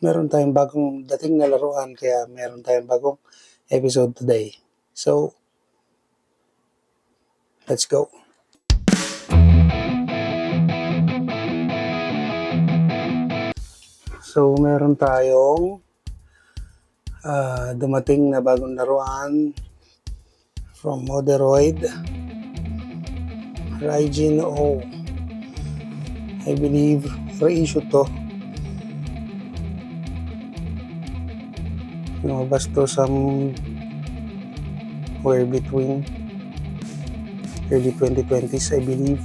meron tayong bagong dating na laruan, kaya meron tayong bagong episode today. So, let's go. So, meron tayong dumating na bagong laruan from Moderoid, Raijin O. I believe reissue to. Lumabas to somewhere between early 2020s, I believe.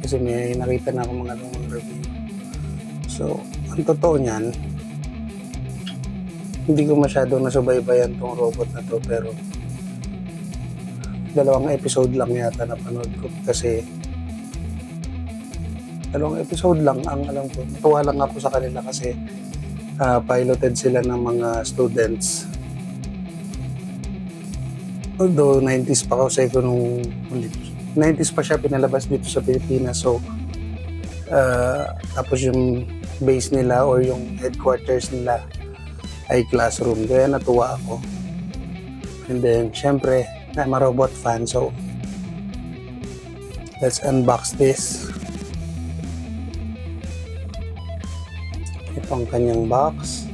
Kasi may nakita na ako mga lumang review. So, ang totoo niyan, hindi ko masyadong nasubaybayan tong robot na to, pero 2 episode lang yata napanood ko kasi 2 episode lang ang alam ko. Natuwa lang ako sa kanila kasi piloted sila ng mga students. Although 90s pa kasi ko nung 90s pa siya pinalabas dito sa Pilipinas. So tapos yung base nila or yung headquarters nila ay classroom. Kaya natuwa ako. And then syempre I'm a robot fan, so let's unbox this. Ito ang kanyang box.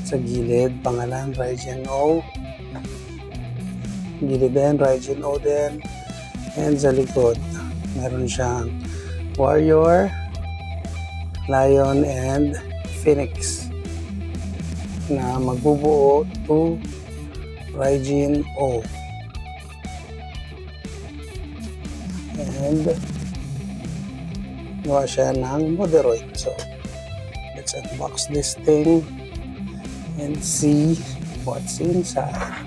Sa gilid, pangalan, Raijin O. Gilid din, Raijin O din. And sa likod, meron siyang Warrior, Lion, and Phoenix na magbubuo to Raijin O. And gawa siya ng Moderoid. So, let's unbox this thing and see what's inside.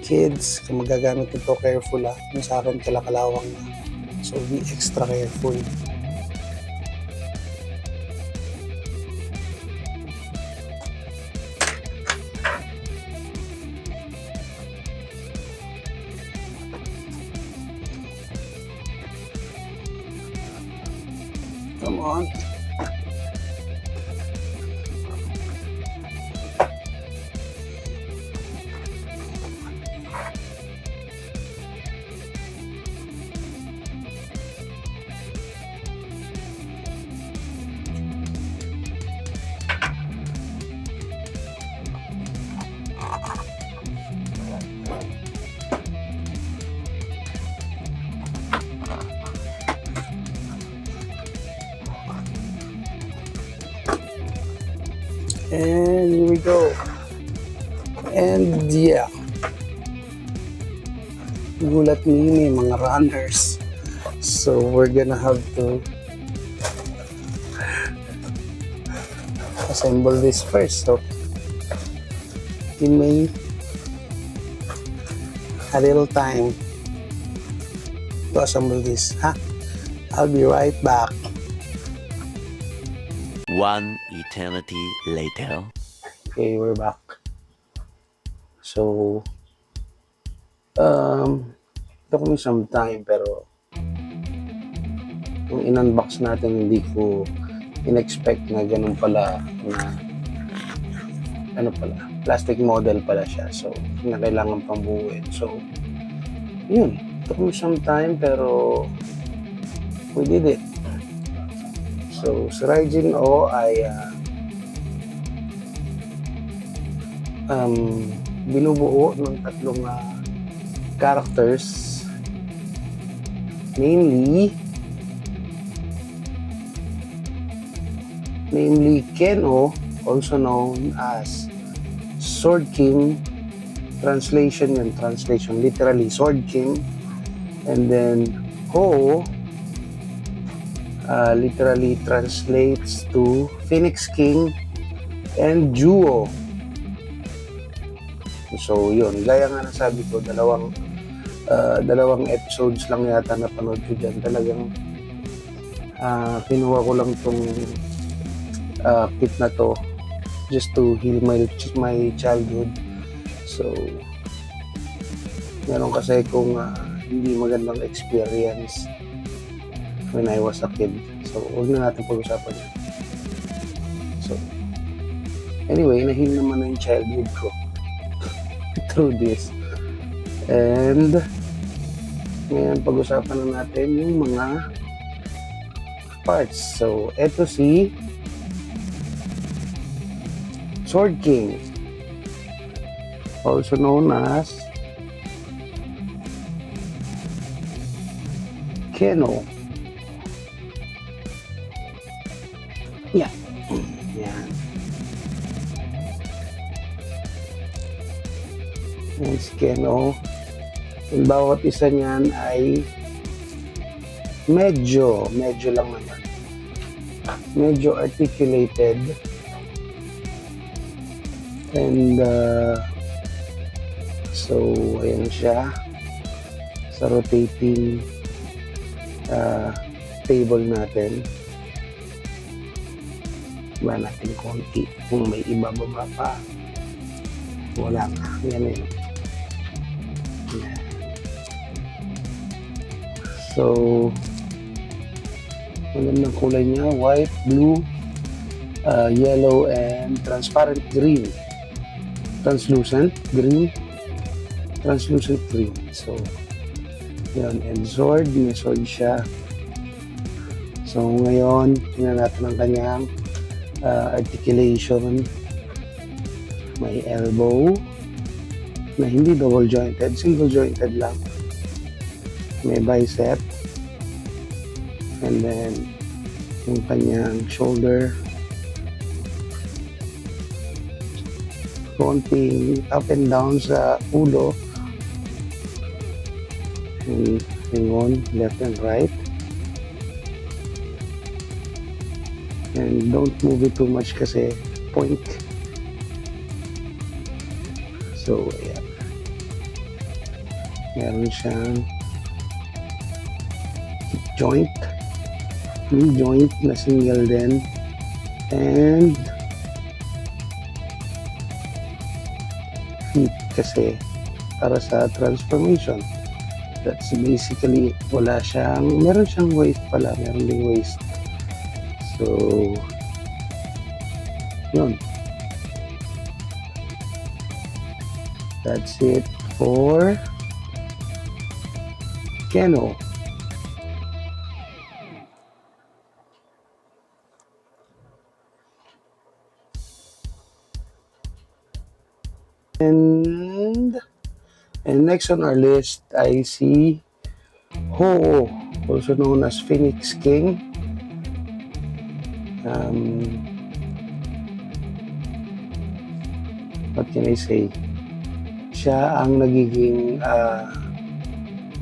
Kids, kung magagamit ito, careful ah. Kung sa akin, kalakalawang na. So, be extra careful. Come on. And here we go. And yeah, gulat ni may mga runners. So we're gonna have to assemble this first. So give me a little time to assemble this. I'll be right back. One eternity later. Okay, we're back. So, took me some time, pero kung in-unbox natin, hindi ko in-expect na ganun pala, na plastic model pala siya. So, na kailangan pang buuin. So, yun. Took me some time, pero we did it. So, si Raijin O ay binubuo ng 3 characters, namely Ken O, also known as Sword King. Translation literally Sword King. And then Ho literally translates to Phoenix King and Juo. So yun, gaya nga nasabi ko, dalawang episodes lang yata napanood ko dyan. Talagang kinuha ko lang tong kit na to just to heal my childhood. So meron kasi kung hindi magandang experience when I was a kid. So, huwag na natin pag-usapan yan. So, anyway, nahil naman na yung childhood ko through this. And, ngayon, pag-usapan na natin yung mga parts. So, eto si Sword King, also known as Keno. Yeah. Yan. Yan si Keno. Yung bawat isa niyan ay medyo lang naman. Medyo articulated. And so, ayan siya sa rotating table natin. Iba natin konti kung may ibababa pa. Wala na. Yan eh. Yan. So, magandang kulay niya. White, blue, yellow, and transparent green. Translucent green. Translucent green. So, yan. And sword. May sword siya. So, ngayon, tingnan natin ang kanyang articulation. May elbow na hindi double jointed, single jointed lang. May bicep, and then yung kanyang shoulder, konting up and down sa ulo, and on left and right. And don't move it too much kasi point. So, ayan. Meron siyang hip joint, knee joint na single din, and feet kasi para sa transformation. That's basically, meron siyang waist pala, meron ding waist. So, yun. That's it for Keno. And next on our list, I see Ho-Oh, also known as Phoenix King. What can I say? Siya ang nagiging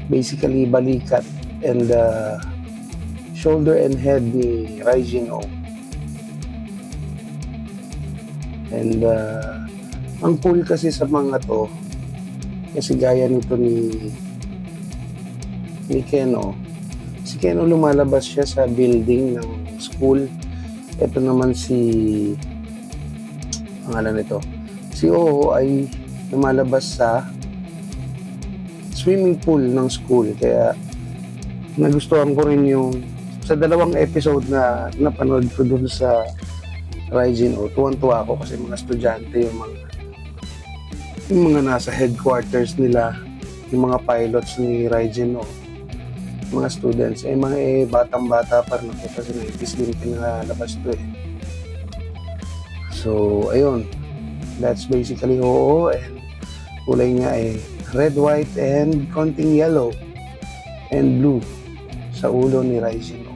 basically balikat and shoulder and head ni Raijin-O. And ang cool kasi sa mga to, kasi gaya nito ni Keno, si Keno lumalabas siya sa building ng school. Ito naman pangalan nito, si Oo ay lumalabas sa swimming pool ng school. Kaya nagustuhan ko rin yung sa dalawang episode na napanood ko dun sa Raijin-O. Tuwan-tuwa ako kasi mga estudyante, yung mga nasa headquarters nila, yung mga pilots ni Raijin-O, mga students, mga batang-bata pa rin ako kasi 90s din pinalabas to eh. So, ayun. That's basically Oo, and kulay niya ay red, white, and konting yellow and blue sa ulo ni Raijin-O.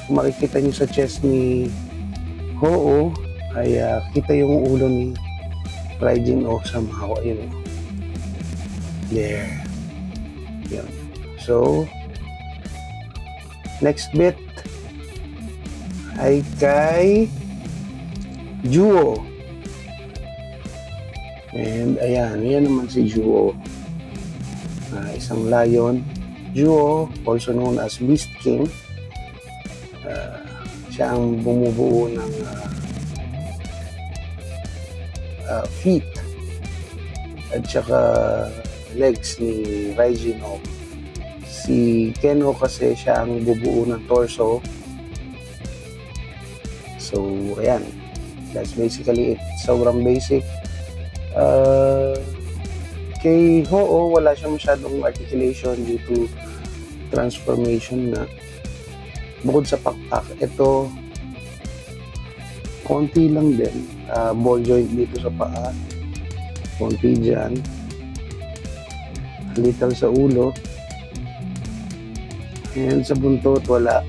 Kung makikita niyo sa chest ni Oo, ay kita yung ulo ni Raijin-O somehow. Ayun. There. Yun. So, next bit ay kay Juo. And ayan, yan naman si Juo. Isang lion. Juo, also known as Beast King. Siya ang bumubuo ng feet at saka legs ni Raijin-O Si Kenho kasi siya ang bubuo ng torso. So, ayan. That's basically it. Sobrang basic. Kay Ho-Oh, wala siya masyadong articulation due to transformation na. Bukod sa pakpak, ito konti lang din. Ball joint dito sa paa. Konti dyan. Little sa ulo. And sa buntot, wala.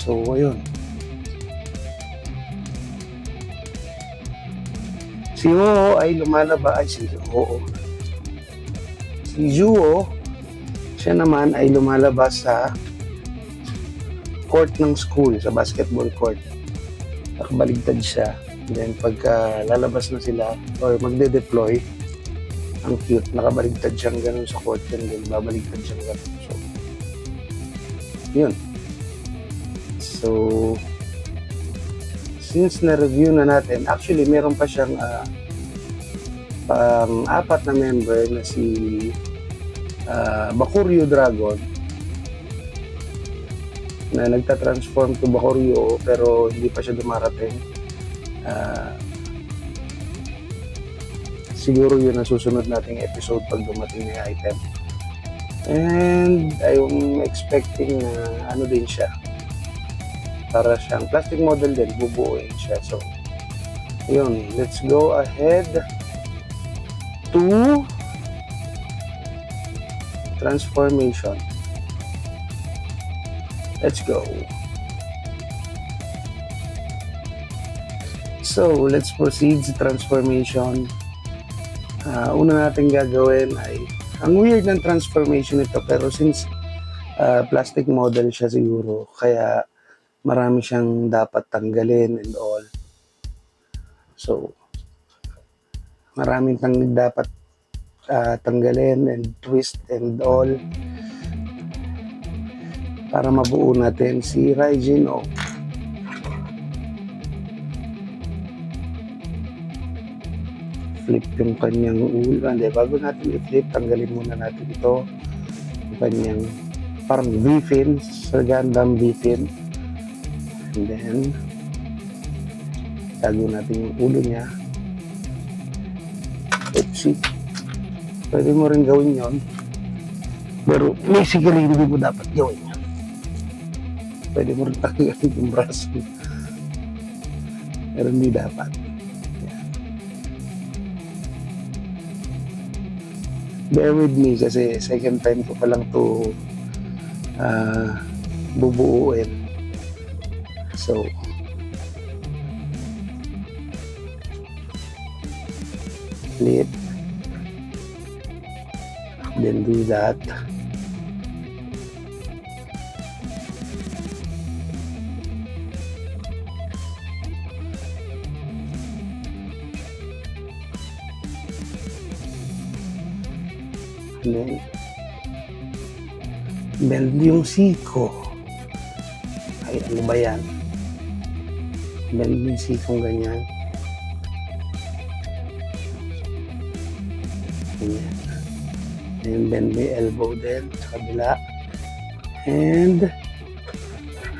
So, ayun. Si Ho-Oh ay lumalabas. Si Juho, siya naman ay lumalabas sa court ng school, sa basketball court. Nakabaligtad siya. Then, pagka lalabas na sila or magde-deploy, ang cute, nakabaligtad siyang ganun sa court and then babaligtad siyang ganun. So, yun. So, since na-review na natin, actually, meron pa siyang apat na member na si Bakuryu Dragon na nagta-transform to Bakuryu pero hindi pa siya dumarating. Siguro yun ang susunod nating episode pag dumating na yung item. And I'm expecting na ano din siya, para siyang plastic model din, bubuuin siya. So, yun, let's go ahead to transformation. Let's go. So, let's proceed sa transformation. Una natin gagawin ay, ang weird ng transformation ito, pero since plastic model siya siguro, kaya marami siyang dapat tanggalin and all. So, maraming dapat tanggalin and twist and all para mabuo natin si Raijin O. Flip yung kanyang ulo. Hindi, bago natin i-flip, tanggalin muna natin ito. Yung kanyang parang V-fin, sa Gundam V-fin. And then, tago natin yung ulo niya. Oopsie. Pwede mo rin gawin yon. Pero basically, hindi mo dapat gawin yan. Pwede mo rin tanggalin yung braso. Pero hindi dapat. Yan. Bear with me kasi second time ko pa lang to bubuuin. So, flip, then do that. And then, bend yung siko. Ay, ano ba yan? Bend yung sikong ganyan. Ganyan. And bend mo yung elbow din sa kabila. And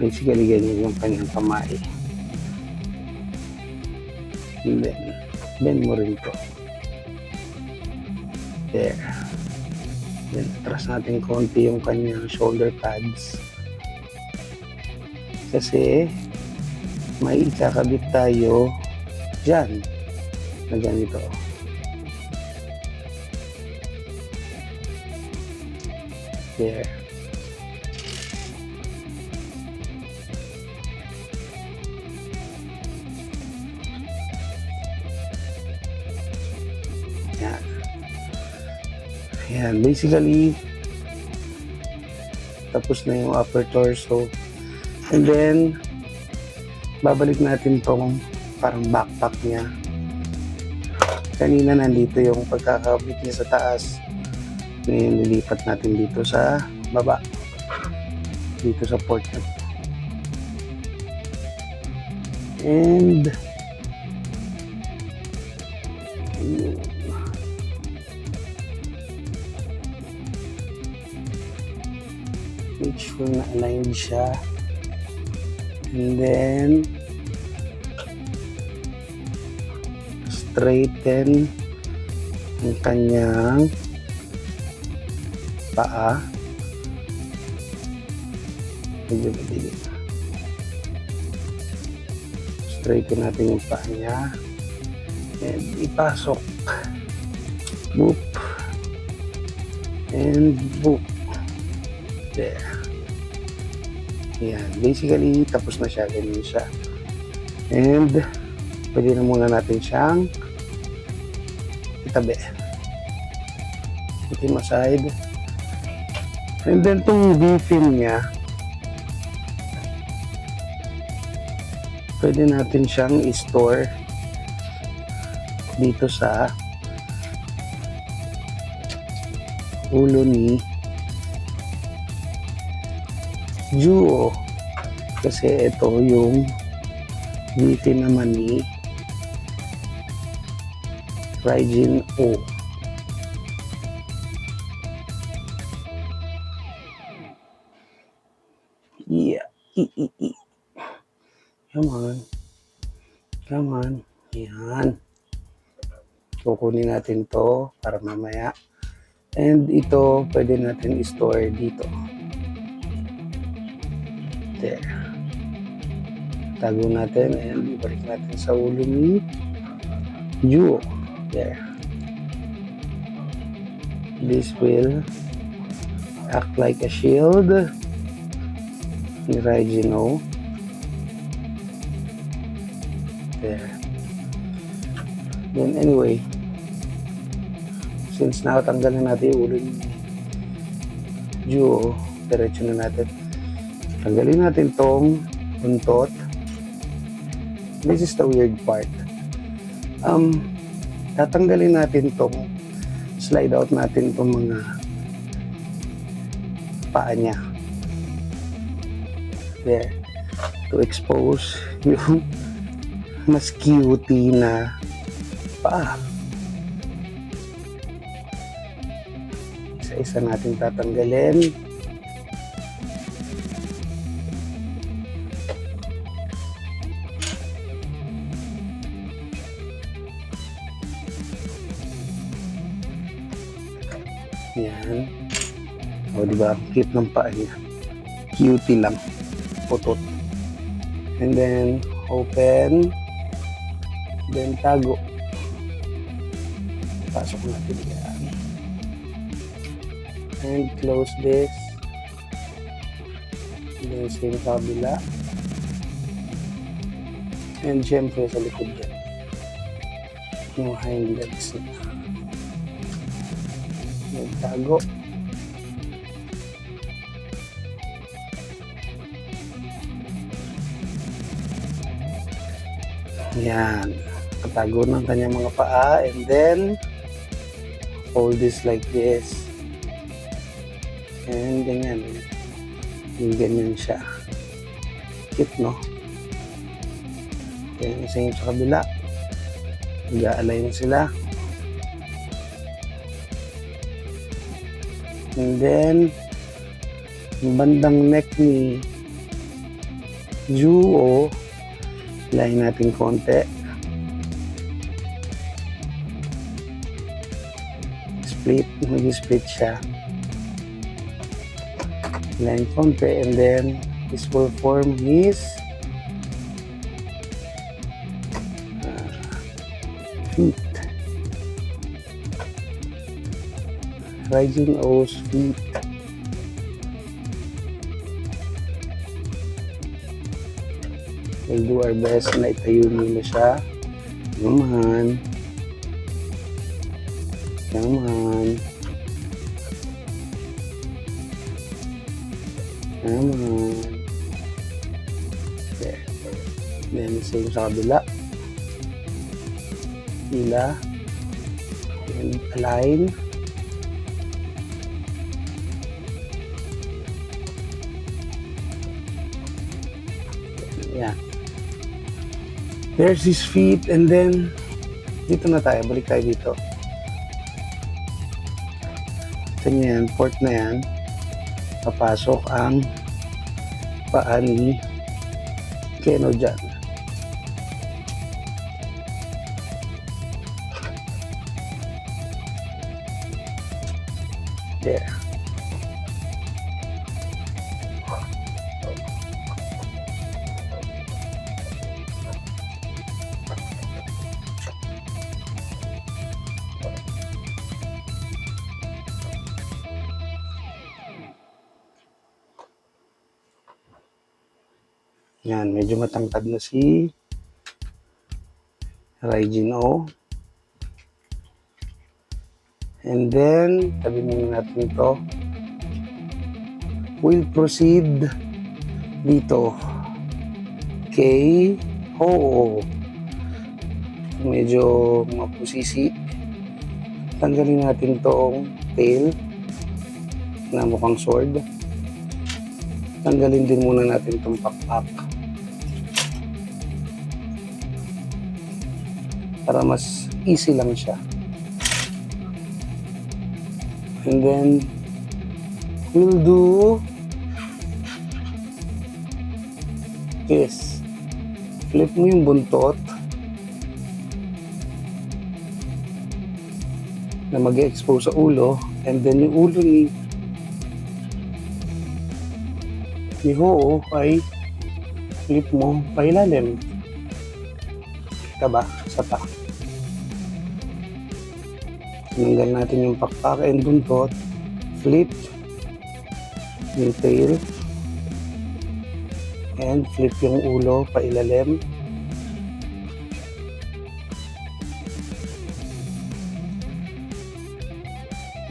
basically ganyan yung kanyang kamay. And then bend mo rin to. There. Then atras natin konti yung kanyang shoulder pads. Kasi may ikakabit tayo dyan na ganito. There. Yan. Yan. Basically, tapos na yung upper torso. And then, babalik natin tong parang backpack niya. Kanina nandito yung pagkakabit niya sa taas. Ngayon nilipat natin dito sa baba. Dito sa port na. And sure na aligned siya. And then, straighten ang kanyang paa. Medyo madilim. Straighten natin yung paa niya. And ipasok. Boop. And boop. There. Yan. Basically, tapos na siya. Ganyan siya. And, pwede na muna natin siyang itabi. Put him aside. And then, itong V-fin niya, pwede natin siyang i-store dito sa ulo ni Juo, kasi ito yung V-fin naman ni Raijin O. Yeah. Come on. Come on. Yan. Kukunin natin to para mamaya. And ito, pwede natin i-store dito. There. Tago natin and ibalik natin sa ulo ni Juo. There. This will act like a shield ni Raijin O. There. Then anyway, since nakatanggal na natin yung ulo ni Juo, diretso na natin. Tanggalin natin tong buntot. This is the weird part. Tatanggalin natin tong, slide out natin tong mga paa niya. There. To expose yung mas cutie na paa. Isa-isa natin tatanggalin. Yan. O, diba? Cute ng paa niya. Cutie lang. Putot. And then, open. Then, tago. Pasok natin yan. And close this. And then, same kabila. And syempre, sa likod yan. Yung hind legs na. Tago. Yan. Patago ng kanyang mga paa and then hold this like this. And ganyan. Yung ganyan siya. Cute, no? Then, same sa kabila. Mag-a-align sila. And then, yung bandang neck ni Juo, hilahin natin konti. Split, mag-split siya. Hilahin konti, and then, this will form his feet. Raijin O's feet. We'll do our best na itayo nila siya. Come on. Come on. Come on. There. Then, same sa kabila. Hila. And align. Yeah. There's his feet, and then dito na tayo, balik tayo dito. Ito niya yan, port na yan. Papasok ang paa ni Keno dyan. There. Yan, medyo matangkad na si Raijin O. And then, tabi muna natin ito. We'll proceed dito kay Ho. Medyo mapusisi. Tanggalin natin tong tail na mukhang sword. Tanggalin din muna natin tong pakpak para mas easy lang siya. And then we'll do this. Flip mo yung buntot na mag-expose sa ulo, and then yung ulo ni Ho ay flip mo pailalim. Kita ba? Isa pa. Tinanggal natin yung pakpak and buntot. Flip yung tail. And flip yung ulo pailalim.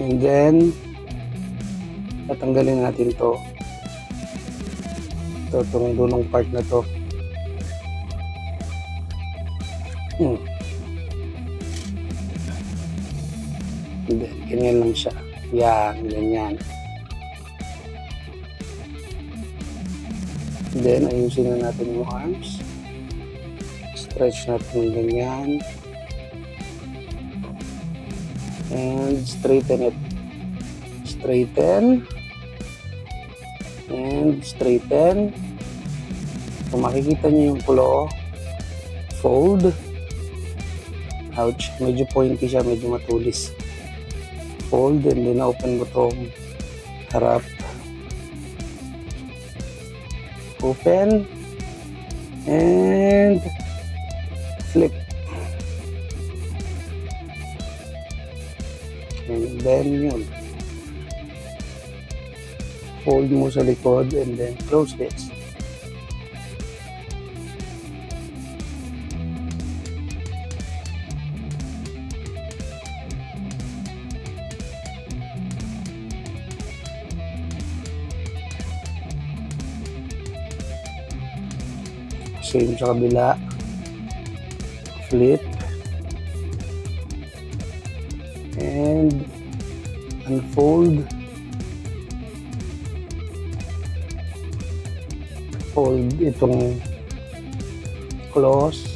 And then tatanggalin natin to. Itong dulong part na to. And then, ganyan lang siya. Yan, ganyan. And then, ayusin na natin yung arms. Stretch natin yung ganyan. And straighten it. Straighten. And straighten. Kung makikita niyo yung kulo, fold. Ouch, medyo pointy siya, medyo matulis. Fold, and then open mo tong harap. Open. And flip. And then yun. Fold mo sa likod and then close this. Same sa kabila. Flip. And unfold. Fold itong close.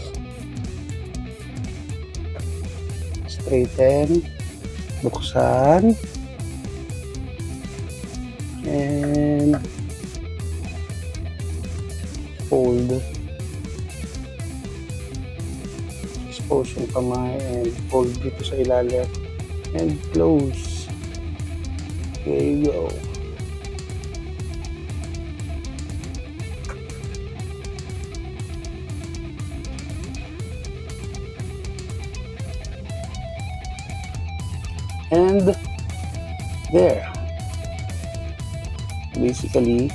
Straighten. Buksan. And fold. Expose yung kamay and fold dito sa ilalim. And close. There you go. And there. Basically,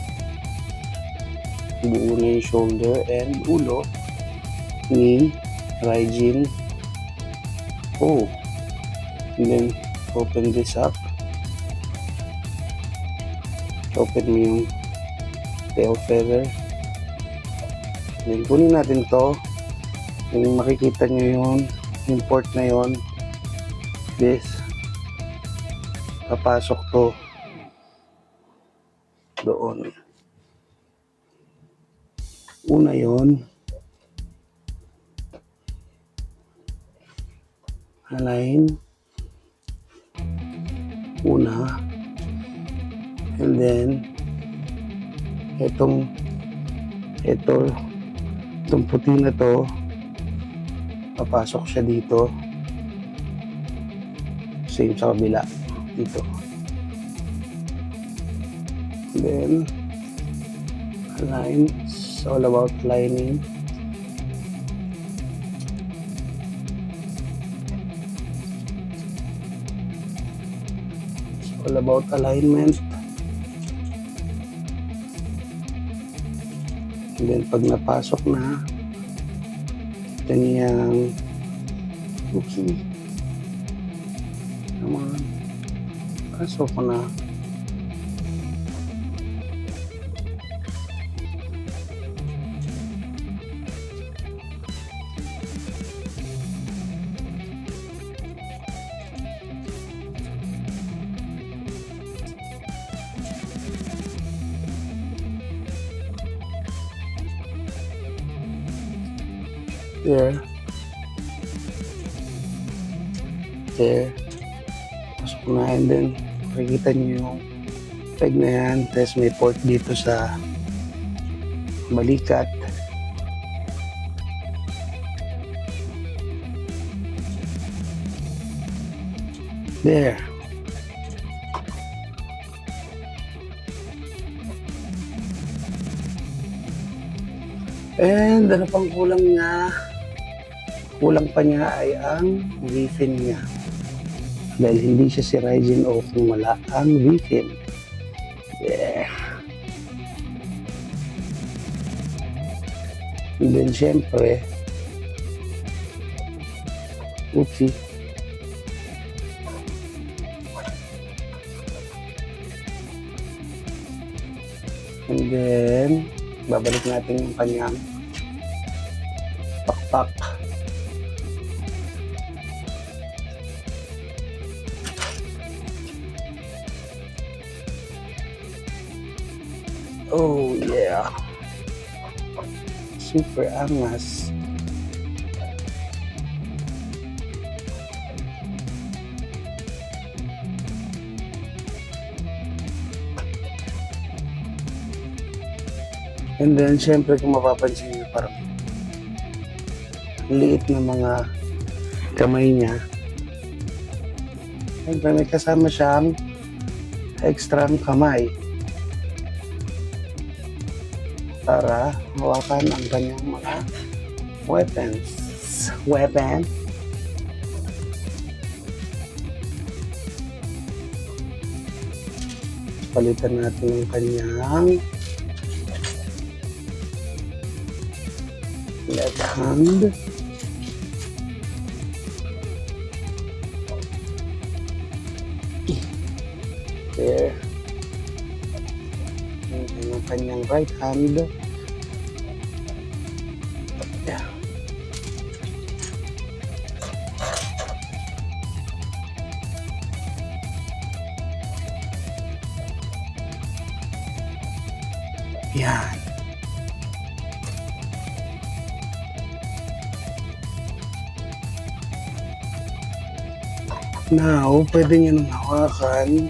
buo na yung shoulder and ulo ni Raijin O. And then, open this up. Open mo yung tail feather. Then, kunin natin to. Then, makikita nyo yung port na yon. This. Papasok to doon. Una yon. Align. Una. And then, itong Itong puti na to, papasok siya dito. Same sa kabila. Dito. Then, align. It's all about aligning. It's all about alignment. And then, pag napasok na, kanyang okay. Come on. Pasok ko na. There. There. Pasok na, and then makikita niyo yung peg na yan. Tapos may port dito sa balikat. There. And ano pang kulang niya? Kulang pa niya ay ang V-fin niya. Dahil hindi siya si Ryzen O kung wala ang V-fin. Yeah. And then syempre, oopsie. And then, babalik natin yung kanyang pakpak. Oh yeah. Super angas. And then, syempre kung mapapansin niyo parang liit na mga kamay niya. Syempre may kasama siyang extrang kamay para hawakan ang kanyang mga weapons. Palitan natin ang kanyang left hand. There. And yung kanyang right hand. Yeah. Yan. Now, pwede nyo nang hawakan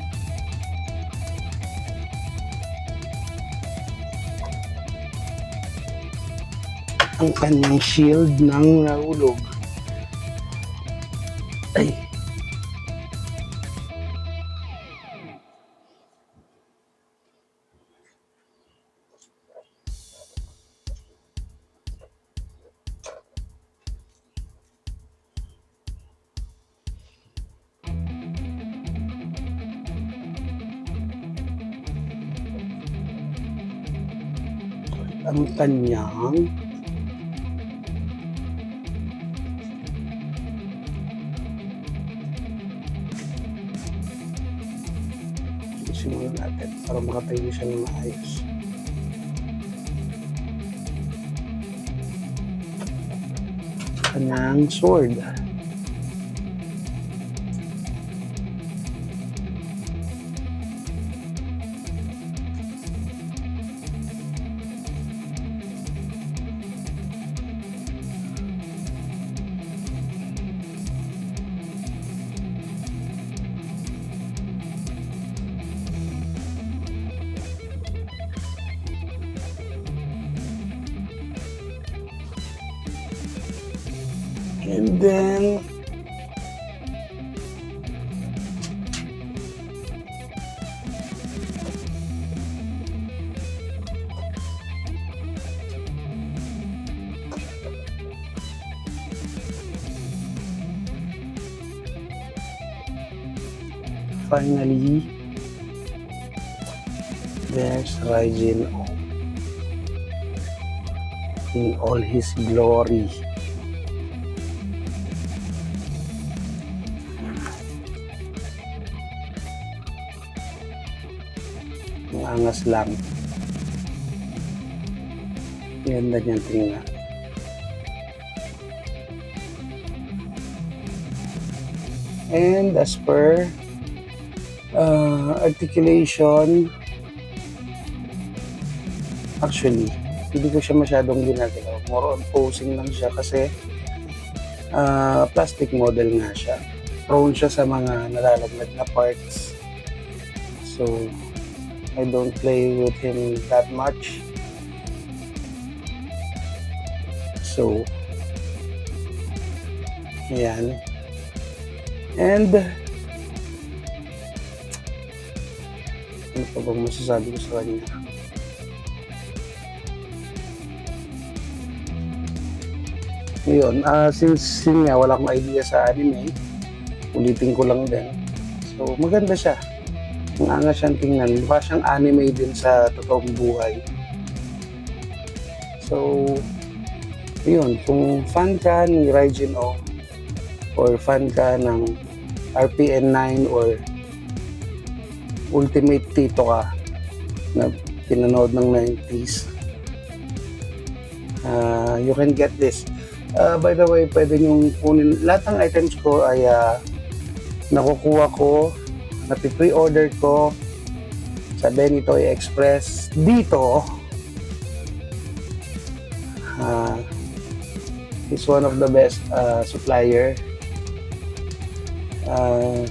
ang kanyang shield ng nahulog. Ay. Ang kanyang simulan natin para makatayo siya ng maayos. Kanyang sword. And then, finally, there's Raijin O in all his glory. Ang angas lang. Ganda niyang tingnan. And as per articulation, actually, hindi ko siya masyadong ginagalaw. More on posing lang siya kasi plastic model nga siya. Prone siya sa mga nalalaglag na parts. So, I don't play with him that much. So, ayan. And, ano pa bang masasabi ko sa kanya? Yun, since yun nga, wala akong idea sa anime, ulitin ko lang din. So, maganda siya. Ang angas siyang tingnan. Mukha siyang anime din sa totoong buhay. So, yun, kung fan ka ni Raijin O or fan ka ng RPN 9 or Ultimate Tito ka na pinanood ng 90s, you can get this. By the way, pwede niyong kunin. Lahat ng items ko ay nakukuha ko, napi-pre-order ko sa Benitoy Express dito. He's one of the best supplier,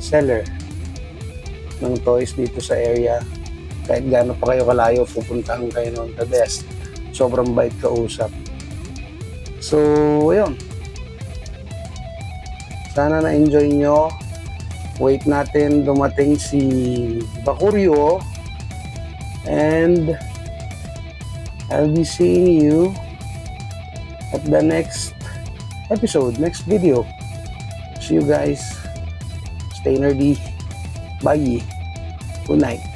seller ng toys dito sa area. Kahit gaano pa kayo kalayo, pupuntahan kayo ng the best. Sobrang bait kausap. So, ayun. Sana na-enjoy nyo. Wait natin dumating si Bakuryo. And I'll be seeing you at the next episode, next video. See you guys. Stay nerdy. Bye. Good night.